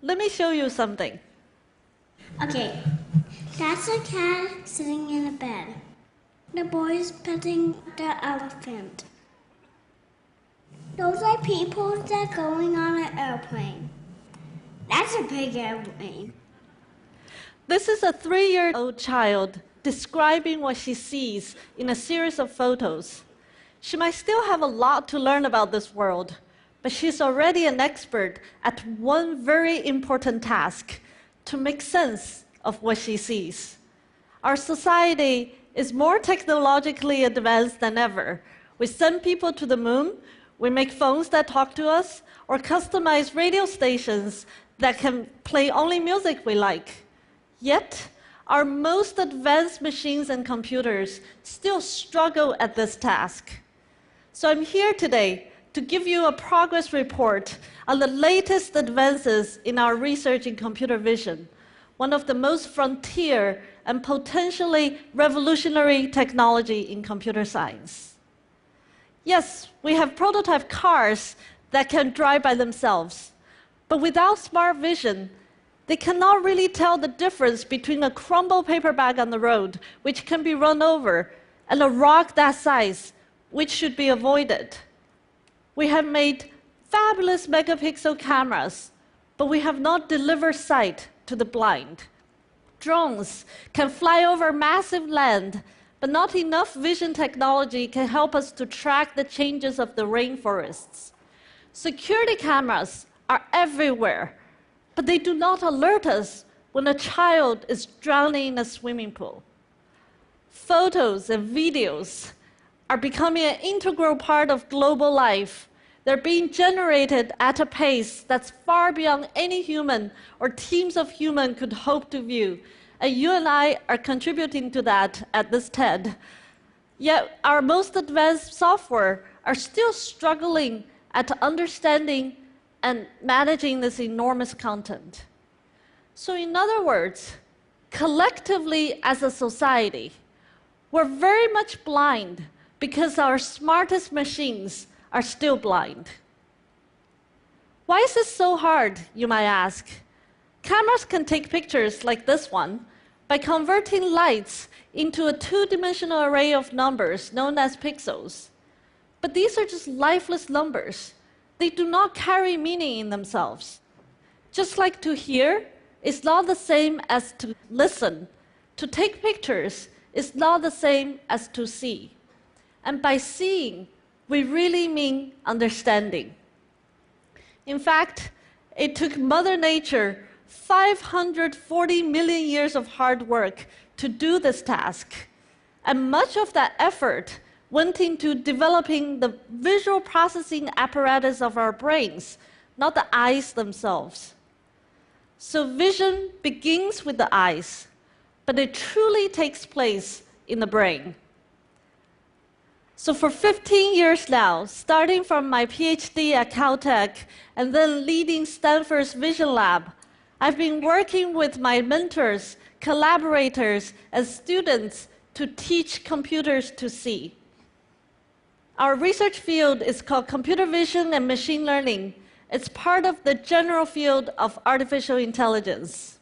let me show you something. Okay, that's a cat sitting in a bed. The boy is petting the elephant. Those are people that are going on an airplane. That's a big airplane. This is a 3-year-old child describing what she sees in a series of photos. She might still have a lot to learn about this world, but she's already an expert at one very important task: to make sense of what she sees. Our society is more technologically advanced than ever. We send people to the moon, we make phones that talk to us, or customize radio stations that can play only music we like. Yet, our most advanced machines and computers still struggle at this task. So I'm here today to give you a progress report on the latest advances in our research in computer vision, one of the most frontier and potentially revolutionary technology in computer science. Yes, we have prototype cars that can drive by themselves, but without smart vision, they cannot really tell the difference between a crumbled paper bag on the road, which can be run over, and a rock that size, which should be avoided. We have made fabulous megapixel cameras, but we have not delivered sight to the blind. Drones can fly over massive land, but not enough vision technology can help us to track the changes of the rainforests. Security cameras are everywhere, but they do not alert us when a child is drowning in a swimming pool. Photos and videos are becoming an integral part of global life. They're being generated at a pace that's far beyond any human or teams of humans could hope to view. And you and I are contributing to that at this TED. Yet our most advanced software are still struggling at understanding and managing this enormous content. So in other words, collectively as a society, we're very much blind because our smartest machines are still blind. Why is this so hard, you might ask? Cameras can take pictures like this one by converting lights into a two-dimensional array of numbers known as pixels. But these are just lifeless numbers. They do not carry meaning in themselves. Just like to hear is not the same as to listen, to take pictures is not the same as to see. And by seeing, we really mean understanding. In fact, it took Mother Nature 540 million years of hard work to do this task. And much of that effort went into developing the visual processing apparatus of our brains, not the eyes themselves. So vision begins with the eyes, but it truly takes place in the brain. So for 15 years now, starting from my PhD at Caltech and then leading Stanford's Vision Lab, I've been working with my mentors, collaborators, and students to teach computers to see. Our research field is called computer vision and machine learning. It's part of the general field of artificial intelligence.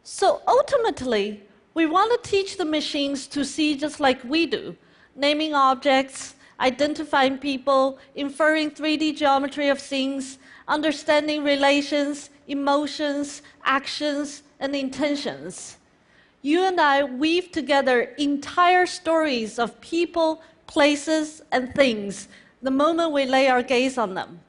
So ultimately, we want to teach the machines to see just like we do, naming objects, identifying people, inferring 3D geometry of things, understanding relations, emotions, actions, and intentions. You and I weave together entire stories of people, places, and things the moment we lay our gaze on them.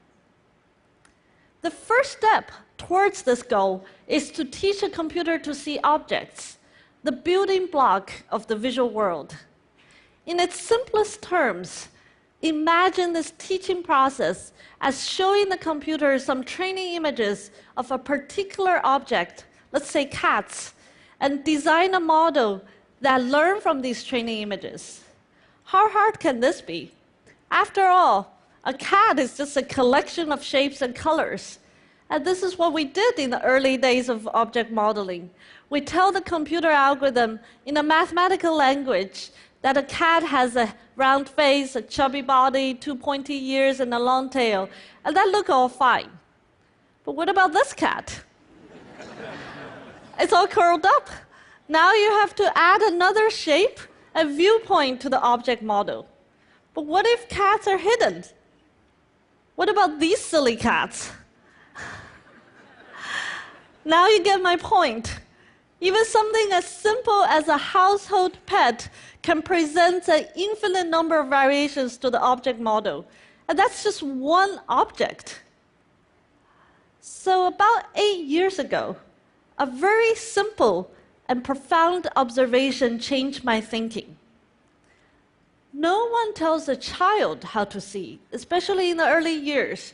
The first step towards this goal is to teach a computer to see objects, the building block of the visual world. In its simplest terms, imagine this teaching process as showing the computer some training images of a particular object, let's say cats, and design a model that learns from these training images. How hard can this be? After all, a cat is just a collection of shapes and colors. And this is what we did in the early days of object modeling. We tell the computer algorithm in a mathematical language that a cat has a round face, a chubby body, 2 pointy ears, and a long tail, and that look all fine. But what about this cat? It's all curled up. Now you have to add another shape and viewpoint to the object model. But what if cats are hidden? What about these silly cats? Now you get my point. Even something as simple as a household pet can present an infinite number of variations to the object model. And that's just one object. So about 8 years ago, a very simple and profound observation changed my thinking. No one tells a child how to see, especially in the early years.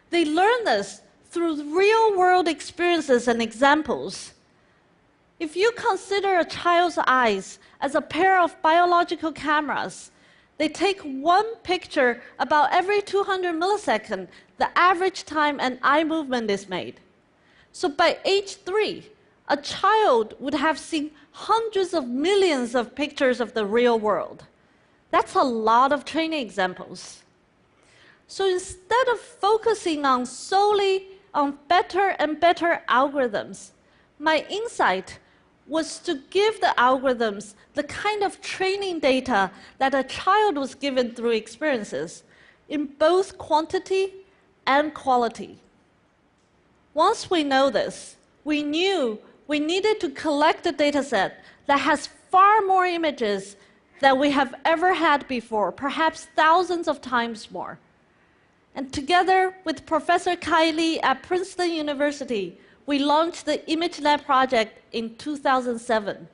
They learn this through real-world experiences and examples. If you consider a child's eyes as a pair of biological cameras, they take one picture about every 200 milliseconds, the average time an eye movement is made. So by age 3, a child would have seen hundreds of millions of pictures of the real world. That's a lot of training examples. So instead of focusing solely on better and better algorithms, my insight was to give the algorithms the kind of training data that a child was given through experiences in both quantity and quality. Once we know this, we knew we needed to collect a data set that has far more images than we have ever had before, perhaps thousands of times more. And together with Professor Kai Li at Princeton University, we launched the ImageNet project in 2007.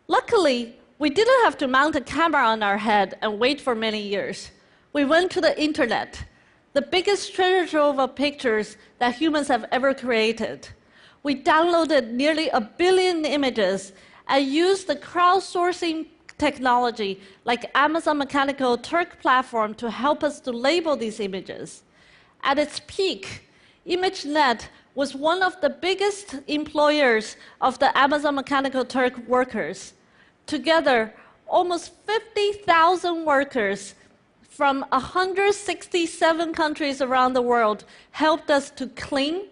Luckily, we didn't have to mount a camera on our head and wait for many years. We went to the internet, the biggest treasure trove of pictures that humans have ever created. We downloaded nearly 1 billion images and used the crowdsourcing technology like Amazon Mechanical Turk platform to help us to label these images. At its peak, ImageNet was one of the biggest employers of the Amazon Mechanical Turk workers. Together, almost 50,000 workers from 167 countries around the world helped us to clean,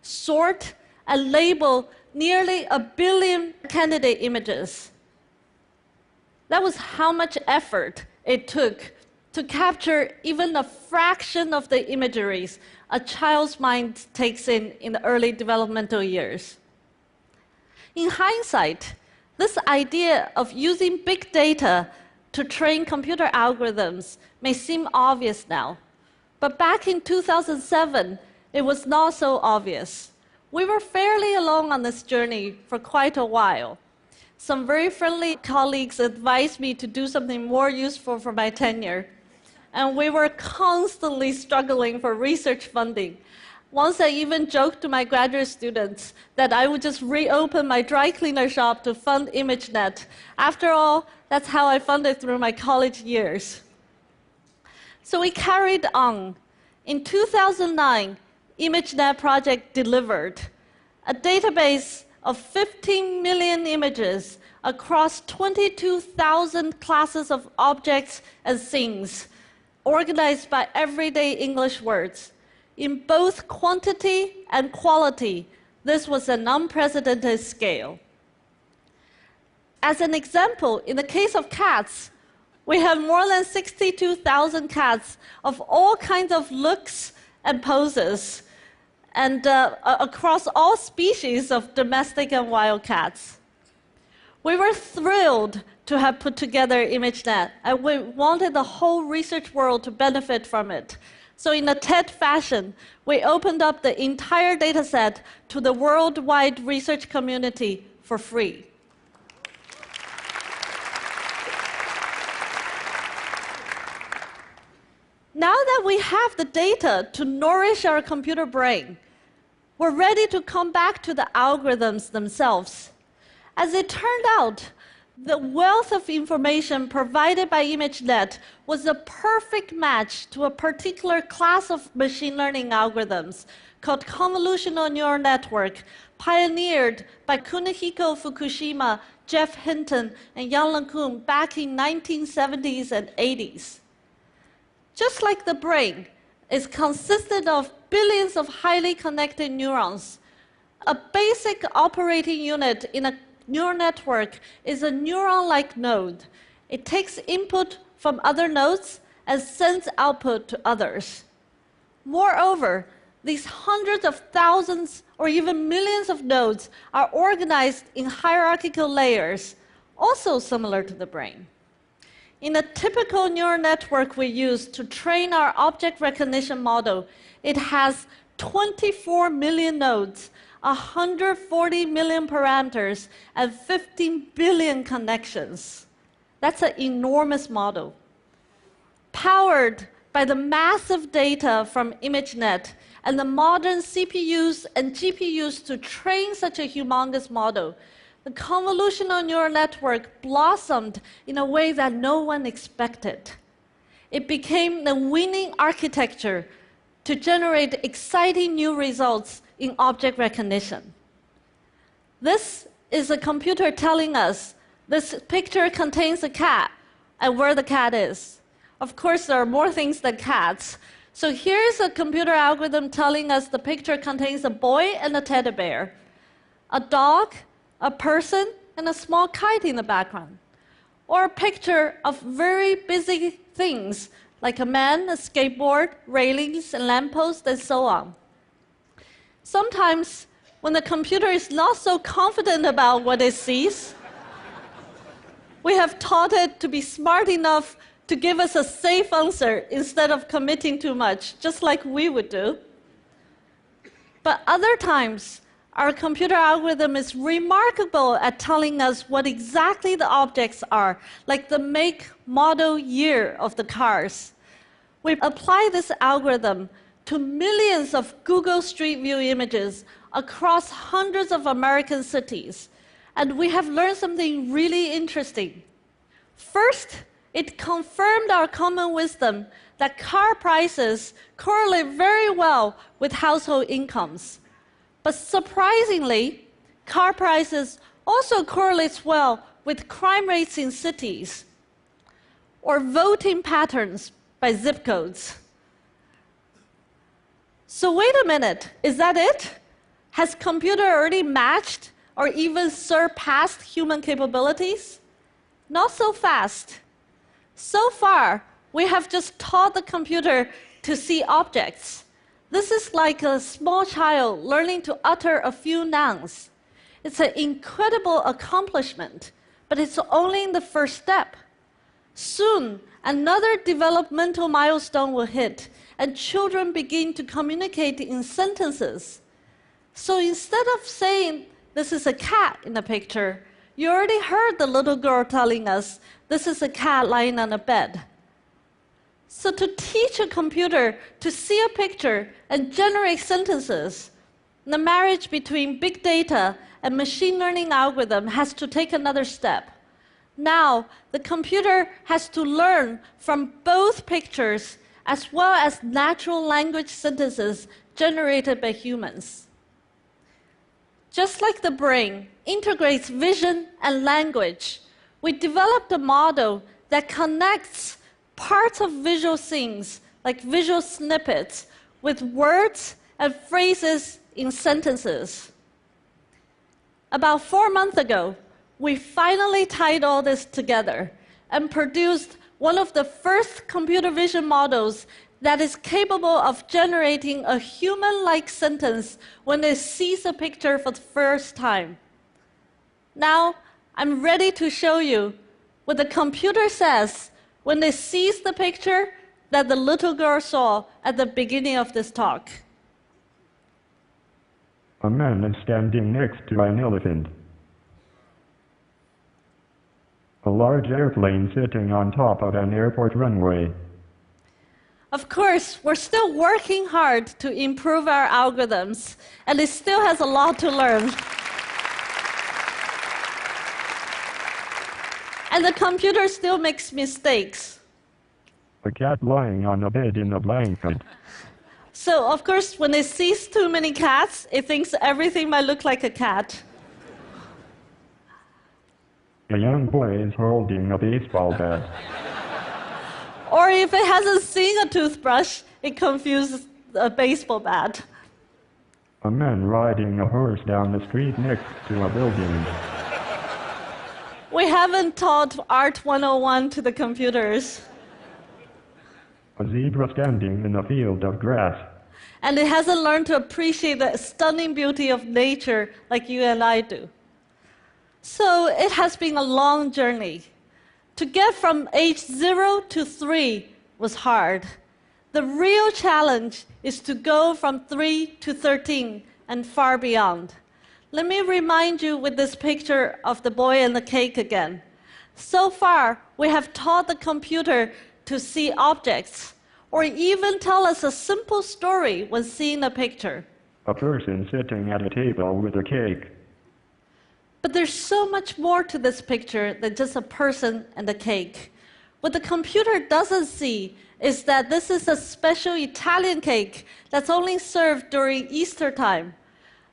sort, and label nearly 1 billion candidate images. That was how much effort it took to capture even a fraction of the imageries a child's mind takes in the early developmental years. In hindsight, this idea of using big data to train computer algorithms may seem obvious now, but back in 2007, it was not so obvious. We were fairly along on this journey for quite a while. Some very friendly colleagues advised me to do something more useful for my tenure, and we were constantly struggling for research funding. Once I even joked to my graduate students that I would just reopen my dry cleaner shop to fund ImageNet. After all, that's how I funded through my college years. So we carried on. In 2009, ImageNet project delivered a database of 15 million images across 22,000 classes of objects and things, organized by everyday English words. In both quantity and quality, this was an unprecedented scale. As an example, in the case of cats, we have more than 62,000 cats of all kinds of looks and poses, and across all species of domestic and wild cats. We were thrilled to have put together ImageNet, and we wanted the whole research world to benefit from it. So in a TED fashion, we opened up the entire data set to the worldwide research community for free. Now that we have the data to nourish our computer brain, we're ready to come back to the algorithms themselves. As it turned out, the wealth of information provided by ImageNet was a perfect match to a particular class of machine learning algorithms called convolutional neural network, pioneered by Kunihiko Fukushima, Jeff Hinton, and Yang LeCun back in 1970s and 80s. Just like the brain, is consisted of billions of highly connected neurons. A basic operating unit in a neural network is a neuron-like node. It takes input from other nodes and sends output to others. Moreover, these hundreds of thousands or even millions of nodes are organized in hierarchical layers, also similar to the brain. In a typical neural network we use to train our object recognition model, it has 24 million nodes, 140 million parameters, and 15 billion connections. That's an enormous model. Powered by the massive data from ImageNet and the modern CPUs and GPUs to train such a humongous model, the convolutional neural network blossomed in a way that no one expected. It became the winning architecture to generate exciting new results in object recognition. This is a computer telling us this picture contains a cat and where the cat is. Of course, there are more things than cats. So here's a computer algorithm telling us the picture contains a boy and a teddy bear, a dog, a person, and a small kite in the background. Or a picture of very busy things, like a man, a skateboard, railings, and lampposts, and so on. Sometimes, when the computer is not so confident about what it sees, we have taught it to be smart enough to give us a safe answer instead of committing too much, just like we would do. But other times, our computer algorithm is remarkable at telling us what exactly the objects are, like the make, model, year of the cars. We apply this algorithm to millions of Google Street View images across hundreds of American cities, and we have learned something really interesting. First, it confirmed our common wisdom that car prices correlate very well with household incomes. But surprisingly, car prices also correlates well with crime rates in cities or voting patterns by zip codes. So wait a minute, is that it? Has computer already matched or even surpassed human capabilities? Not so fast. So far, we have just taught the computer to see objects. This is like a small child learning to utter a few nouns. It's an incredible accomplishment, but it's only the first step. Soon, another developmental milestone will hit, and children begin to communicate in sentences. So instead of saying, "This is a cat" in the picture, you already heard the little girl telling us, "This is a cat lying on a bed." So to teach a computer to see a picture and generate sentences, the marriage between big data and machine learning algorithm has to take another step. Now, the computer has to learn from both pictures as well as natural language sentences generated by humans. Just like the brain integrates vision and language, we developed a model that connects parts of visual scenes, like visual snippets, with words and phrases in sentences. About 4 months ago, we finally tied all this together and produced one of the first computer vision models that is capable of generating a human-like sentence when it sees a picture for the first time. Now, I'm ready to show you what the computer says when it sees the picture that the little girl saw at the beginning of this talk. A man is standing next to an elephant. A large airplane sitting on top of an airport runway. Of course, we're still working hard to improve our algorithms, and it still has a lot to learn. And the computer still makes mistakes. A cat lying on a bed in a blanket. So, of course, when it sees too many cats, it thinks everything might look like a cat. A young boy is holding a baseball bat. Or if it hasn't seen a toothbrush, it confused a baseball bat. A man riding a horse down the street next to a building. We haven't taught Art 101 to the computers. A zebra standing in a field of grass. And it hasn't learned to appreciate the stunning beauty of nature like you and I do. So it has been a long journey. To get from age 0 to 3 was hard. The real challenge is to go from 3 to 13 and far beyond. Let me remind you with this picture of the boy and the cake again. So far, we have taught the computer to see objects, or even tell us a simple story when seeing a picture. A person sitting at a table with a cake. But there's so much more to this picture than just a person and a cake. What the computer doesn't see is that this is a special Italian cake that's only served during Easter time.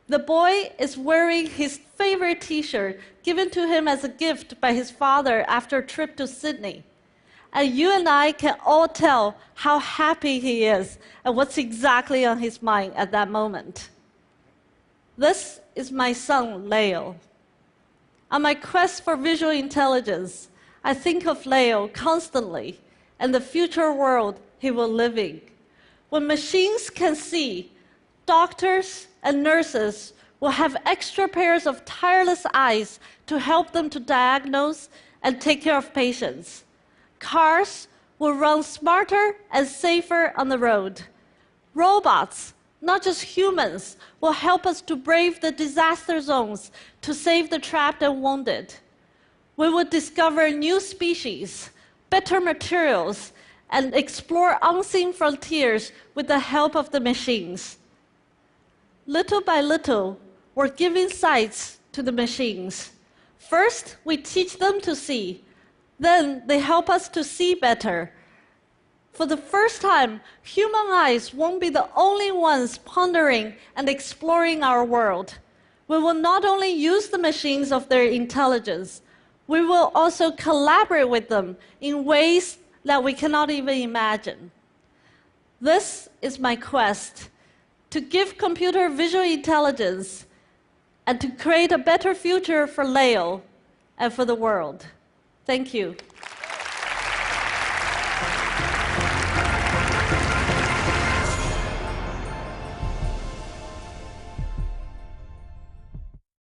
The boy is wearing his favorite t-shirt given to him as a gift by his father after a trip to Sydney. And you and I can all tell how happy he is and what's exactly on his mind at that moment. This is my son, Leo. On my quest for visual intelligence, I think of Leo constantly and the future world he will live in. When machines can see, doctors and nurses will have extra pairs of tireless eyes to help them to diagnose and take care of patients. Cars will run smarter and safer on the road. Robots, not just humans, will help us to brave the disaster zones to save the trapped and wounded. We will discover new species, better materials, and explore unseen frontiers with the help of the machines. Little by little, we're giving sights to the machines. First, we teach them to see. Then they help us to see better. For the first time, human eyes won't be the only ones pondering and exploring our world. We will not only use the machines of their intelligence, we will also collaborate with them in ways that we cannot even imagine. This is my quest, to give computer visual intelligence and to create a better future for Leo and for the world. Thank you.